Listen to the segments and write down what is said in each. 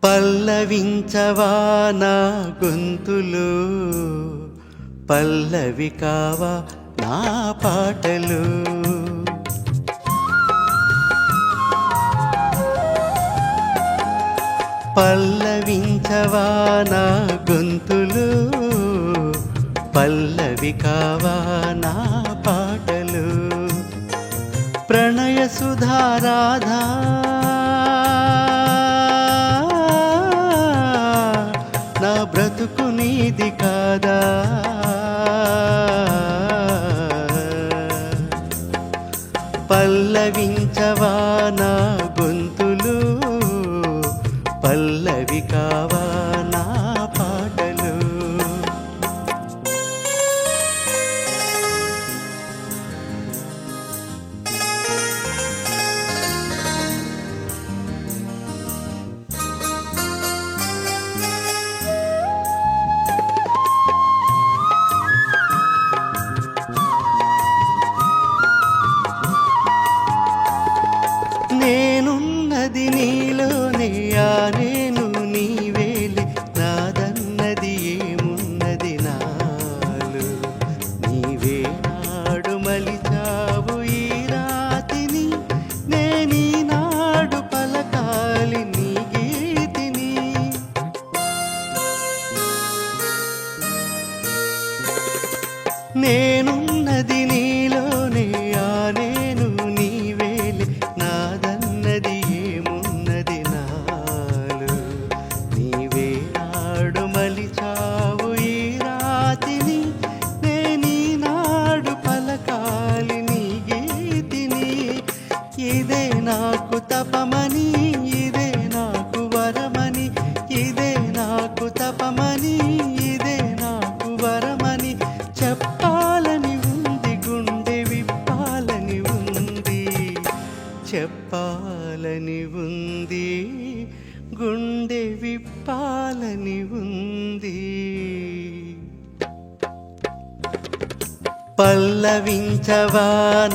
పల్లవించవా నా గొంతులు, పల్లవి కావా నా పాటలు. పల్లవించవా నా గొంతులు, పల్లవి కావా నా పాటలు. ప్రణయ సుధారాధా నా బ్రతుకు నీది కాదా. పల్లవించవా నా గొంతులు, పల్లవి కావా నా పాటలు. నేనున్నది నీలోనే, ఆ నేను నీవేలే, నాదన్నది ఏమున్నది నాలో. నీవే నాడు మలిచావు ఈ రాతిని, నేనీనాడు పలకాలి నీ గీతిని. నేనున్నది నీలోనే, ఆ నేను నీవేలే, నాదన్నది ఏమున్నది నాలో. నీవే నాడు మలిచావు ఈ రాతిని, నేనీనాడు పలకాలి నీ గీతిని. ఇదే నాకు తపమని, ఇదే నాకు వరమని, ఇదే నాకు తపమని, ఇదే నాకు వరమని చెప్పాలని ఉంది, గుండె విప్పాలని ఉంది. చెప్పాలని ఉంది, గుండె విప్పాలని ఉంది. పల్లవించవా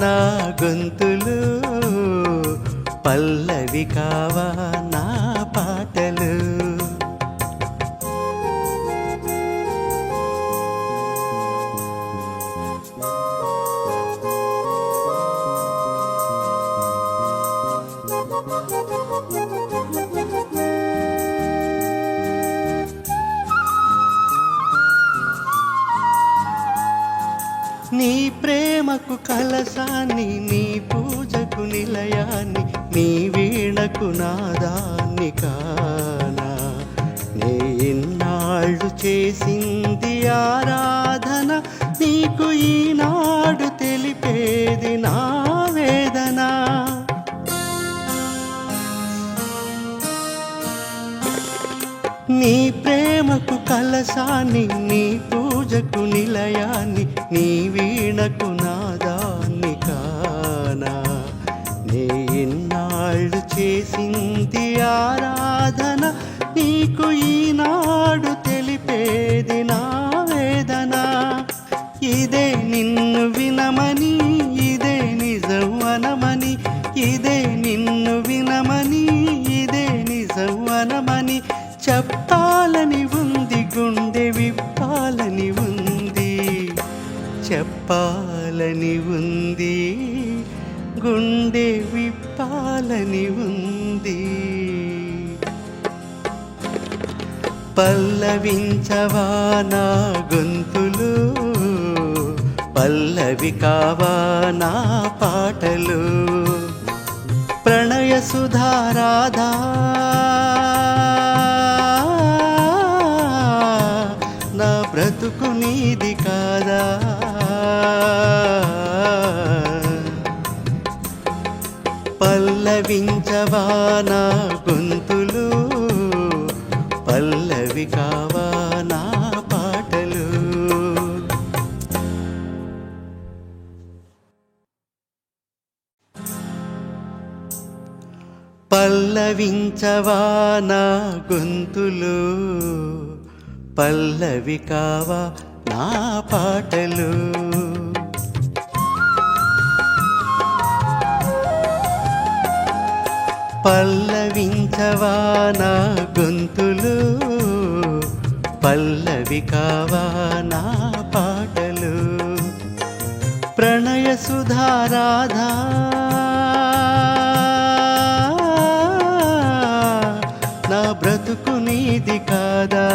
నా గొంతులు, పల్లవి కావా నా పాటలు. నీ ప్రేమకు కలశాన్ని, నీ పూజకు నిలయాన్ని, నీ వీణకు నాదాన్ని కానా. నే ఇన్నాళ్ళు చేసింది ఆరాధన, నీకు ఈనాడు తెలిపేది నా వేదన. నీ ప్రేమకు కలశాన్ని, నీ పూజకు నిలయాన్ని, నీ వీణకు నాదాన్ని కానా. నే ఇన్నాళ్ళు చేసింది ఆరాధన, నీకు ఈనాడు తెలిపేది నా వేదన. ఇదే నిన్ను వినమని, ఇదే నిజం అనమని, ఇదే నిన్ను వినమని, ఇదే నిజం అనమని చెప్పాలని ఉంది, గుండె విప్పాలని ఉంది. చెప్పాలని ఉంది, గుండె విప్పాలని ఉంది. పల్లవించవా నా గొంతులు, పల్లవి కావా నా పాటలు. ప్రణయ సుధారాధా నా బ్రతుకు నీది కాదా. పల్లవించవా నా గొంతులు, పల్లవి కావా నా పాటలు. పల్లవించవా నా గొంతులు, పల్లవి కావా నా పాటలు. పల్లవించవా నా గొంతులు, పల్లవి కావా నా పాటలు. ప్రణయ సుధారాధా నా బ్రతుకు నీది కాదా.